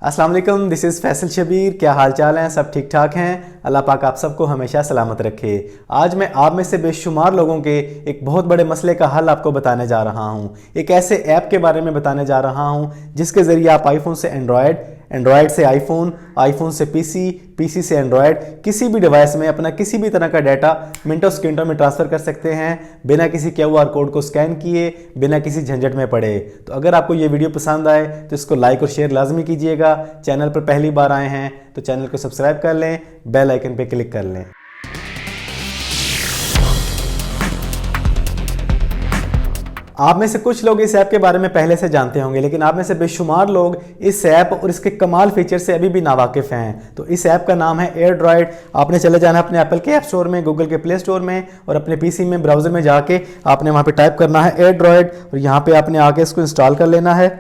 अस्सलाम वालेकुम, this is Faisal Shabir. क्या हाल चाल हैं? सब ठीक ठाक हैं? अल्लाह पाक आप सबको हमेशा सलामत रखे। आज मैं आप में से बेशुमार लोगों के एक बहुत बड़े मसले का हल आपको बताने जा रहा हूँ। एक ऐसे ऐप के बारे में बताने जा रहा हूँ जिसके ज़रिए आप आईफोन से एंड्रॉयड से आईफोन, आईफोन से पीसी, पीसी से एंड्रॉयड, किसी भी डिवाइस में अपना किसी भी तरह का डाटा मिनटों सेकंडों में ट्रांसफ़र कर सकते हैं बिना किसी QR कोड को स्कैन किए, बिना किसी झंझट में पड़े। तो अगर आपको ये वीडियो पसंद आए तो इसको लाइक और शेयर लाजमी कीजिएगा। चैनल पर पहली बार आए हैं तो चैनल को सब्सक्राइब कर लें, बेल आइकन पर क्लिक कर लें। आप में से कुछ लोग इस ऐप के बारे में पहले से जानते होंगे, लेकिन आप में से बेशुमार लोग इस ऐप और इसके कमाल फीचर से अभी भी नावाकिफ़ हैं। तो इस ऐप का नाम है एयरड्रॉयड। आपने चले जाना है अपने एप्पल के ऐप स्टोर में, गूगल के प्ले स्टोर में, और अपने पीसी में ब्राउज़र में जाके आपने वहाँ पे टाइप करना है एयरड्रॉयड, और यहाँ पे आपने आके इसको इंस्टॉल कर लेना है।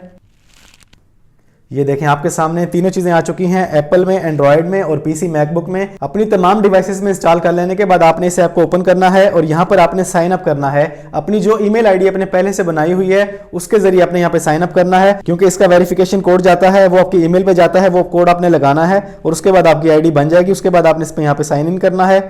ये देखें आपके सामने तीनों चीज़ें आ चुकी हैं, एप्पल में, एंड्रॉयड में और पीसी मैकबुक में। अपनी तमाम डिवाइसेस में इंस्टॉल कर लेने के बाद आपने इस ऐप को ओपन करना है और यहाँ पर आपने साइन अप करना है। अपनी जो ईमेल आईडी अपने पहले से बनाई हुई है उसके जरिए आपने यहाँ पे साइन अप करना है, क्योंकि इसका वेरिफिकेशन कोड जाता है, वो आपकी ईमेल पे जाता है, वो कोड आपने लगाना है और उसके बाद आपकी आईडी बन जाएगी। उसके बाद आपने इस पर यहाँ पे साइन इन करना है।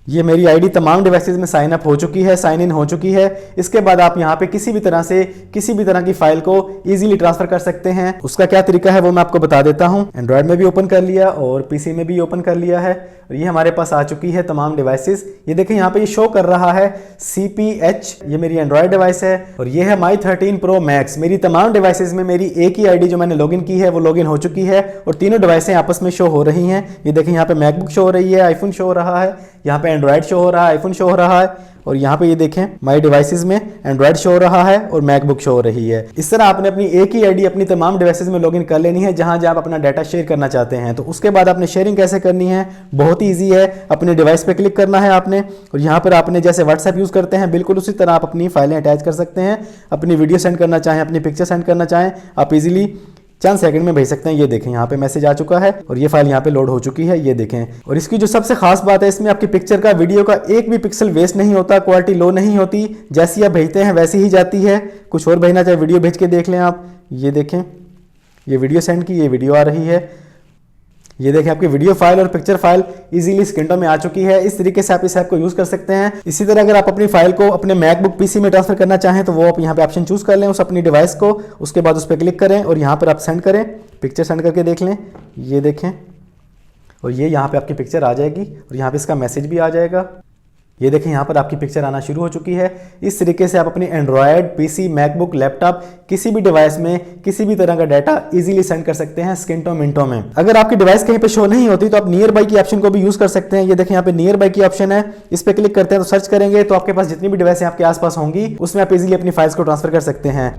ये मेरी आईडी तमाम डिवाइसेस में साइन अप हो चुकी है, साइन इन हो चुकी है। इसके बाद आप यहाँ पे किसी भी तरह से किसी भी तरह की फाइल को इजीली ट्रांसफर कर सकते हैं। उसका क्या तरीका है वो मैं आपको बता देता हूँ। एंड्रॉयड में भी ओपन कर लिया और पीसी में भी ओपन कर लिया है और ये हमारे पास आ चुकी है तमाम डिवाइसेस। ये देखें यहाँ पे ये शो कर रहा है CPH, ये मेरी एंड्रॉयड डिवाइस है, और ये है My 13 Pro Max। मेरी तमाम डिवाइसेस में मेरी एक ही आईडी जो मैंने लॉगिन की है वो लॉगिन हो चुकी है और तीनों डिवाइसें आपस में शो हो रही हैं। ये देखें यहाँ पे मैकबुक शो हो रही है, आईफोन शो हो रहा है, यहाँ पे एंड्रॉयड शो हो रहा है, आईफोन शो हो रहा है, और यहाँ पे ये देखें माई डिवाइसेस में एंड्रॉयड शो हो रहा है और मैकबुक शो हो रही है। इस तरह आपने अपनी एक ही आईडी अपनी तमाम डिवाइसेस में लॉगिन कर लेनी है जहां जहां आप अपना डाटा शेयर करना चाहते हैं। तो उसके बाद आपने शेयरिंग कैसे करनी है, बहुत ही ईजी है। अपने डिवाइस पे क्लिक करना है आपने, और यहाँ पर आपने जैसे व्हाट्सएप यूज़ करते हैं बिल्कुल उसी तरह आप अपनी फाइलें अटैच कर सकते हैं। अपनी वीडियो सेंड करना चाहें, अपनी पिक्चर सेंड करना चाहें, आप इजीली चंद सेकंड में भेज सकते हैं। ये देखें यहाँ पे मैसेज आ चुका है और ये फाइल यहाँ पे लोड हो चुकी है। ये देखें, और इसकी जो सबसे खास बात है, इसमें आपकी पिक्चर का, वीडियो का एक भी पिक्सल वेस्ट नहीं होता, क्वालिटी लो नहीं होती, जैसी आप भेजते हैं वैसी ही जाती है। कुछ और भेजना चाहे वीडियो भेज के देख लें आप। ये देखें, ये वीडियो सेंड की, ये वीडियो आ रही है। ये देखें आपकी वीडियो फाइल और पिक्चर फाइल इजीली सेकंडों में आ चुकी है। इस तरीके से आप इस ऐप को यूज़ कर सकते हैं। इसी तरह अगर आप अपनी फाइल को अपने मैकबुक पीसी में ट्रांसफर करना चाहें तो वो आप यहाँ पे ऑप्शन चूज़ कर लें उस अपनी डिवाइस को, उसके बाद उस पर क्लिक करें और यहाँ पर आप सेंड करें, पिक्चर सेंड करके देख लें। ये देखें, और ये यहाँ पर आपकी पिक्चर आ जाएगी और यहाँ पर इसका मैसेज भी आ जाएगा। ये देखें यहाँ पर आपकी पिक्चर आना शुरू हो चुकी है। इस तरीके से आप अपनी एंड्रॉयड, पीसी, मैकबुक, लैपटॉप, किसी भी डिवाइस में किसी भी तरह का डाटा इजीली सेंड कर सकते हैं सेकंडों मिनटों में। अगर आपकी डिवाइस कहीं पे शो नहीं होती तो आप नियर बाई की ऑप्शन को भी यूज कर सकते हैं। ये देखें यहाँ पे नियर बाई की ऑप्शन है, इस पर क्लिक करते हैं तो सर्च करेंगे तो आपके पास जितनी भी डिवाइस आपके आसपास होंगी उसमें आप इजीली अपनी फाइल्स को ट्रांसफर कर सकते हैं।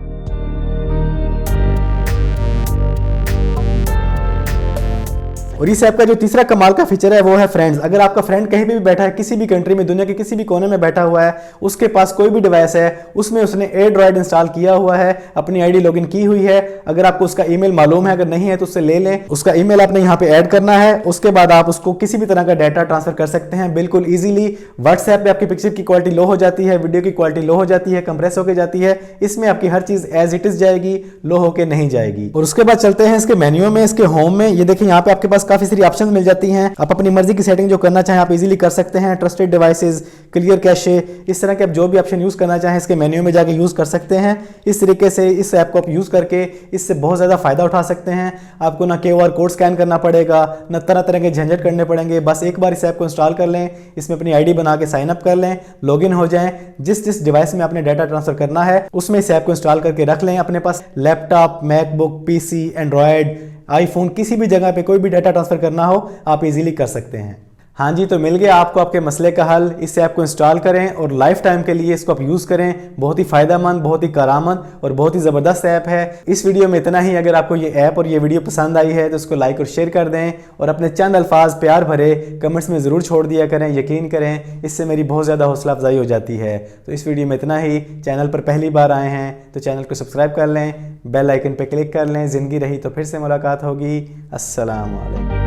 और इस ऐप का जो तीसरा कमाल का फीचर है वो है फ्रेंड्स। अगर आपका फ्रेंड कहीं पे भी बैठा है, किसी भी कंट्री में, दुनिया के किसी भी कोने में बैठा हुआ है, उसके पास कोई भी डिवाइस है, उसमें उसने एयरड्रॉयड इंस्टॉल किया हुआ है, अपनी आईडी लॉगिन की हुई है, अगर आपको उसका ईमेल मालूम है, अगर नहीं है तो उससे ले लें। उसका ईमेल आपने यहाँ पे ऐड करना है, उसके बाद आप उसको किसी भी तरह का डाटा ट्रांसफर कर सकते हैं बिल्कुल ईजिली। व्हाट्सएप पे आपकी पिक्चर की क्वालिटी लो हो जाती है, वीडियो की क्वालिटी लो हो जाती है, कंप्रेस होकर जाती है, इसमें आपकी हर चीज एज इट इज जाएगी, लो होकर नहीं जाएगी। और उसके बाद चलते हैं इसके मेन्यू में, इसके होम में। ये देखिए यहाँ पे आपके पास काफी सारी ऑप्शन मिल जाती हैं। आप अपनी मर्जी की सेटिंग जो करना चाहें आप इजीली कर सकते हैं। ट्रस्टेड डिवाइसेस, क्लियर कैशे, इस तरह के आप जो भी ऑप्शन यूज करना चाहें इसके मेन्यू में जाके यूज कर सकते हैं। इस तरीके से इस ऐप को आप यूज करके इससे बहुत ज्यादा फायदा उठा सकते हैं। आपको ना QR कोड स्कैन करना पड़ेगा, ना तरह तरह के झंझट करने पड़ेंगे। बस एक बार इस ऐप को इंस्टॉल कर लें, इसमें अपनी आईडी बना के साइन अप कर लें, लॉगिन हो जाएं। जिस जिस डिवाइस में आपने डाटा ट्रांसफर करना है उसमें इस ऐप को इंस्टॉल करके रख लें अपने पास। Laptop, MacBook, PC, Android, iPhone, किसी भी जगह पे कोई भी डाटा ट्रांसफर करना हो आप इजीली कर सकते हैं। हाँ जी, तो मिल गया आपको आपके मसले का हल। इस ऐप को इंस्टॉल करें और लाइफ टाइम के लिए इसको आप यूज़ करें। बहुत ही फ़ायदेमंद, बहुत ही करामत और बहुत ही ज़बरदस्त ऐप है। इस वीडियो में इतना ही। अगर आपको ये ऐप और ये वीडियो पसंद आई है तो इसको लाइक और शेयर कर दें और अपने चंद अल्फाज प्यार भरे कमेंट्स में ज़रूर छोड़ दिया करें। यकीन करें इससे मेरी बहुत ज़्यादा हौसला अफजाई हो जाती है। तो इस वीडियो में इतना ही। चैनल पर पहली बार आए हैं तो चैनल को सब्सक्राइब कर लें, बेल आइकन पर क्लिक कर लें। ज़िंदगी रही तो फिर से मुलाकात होगी। अस्सलाम वालेकुम।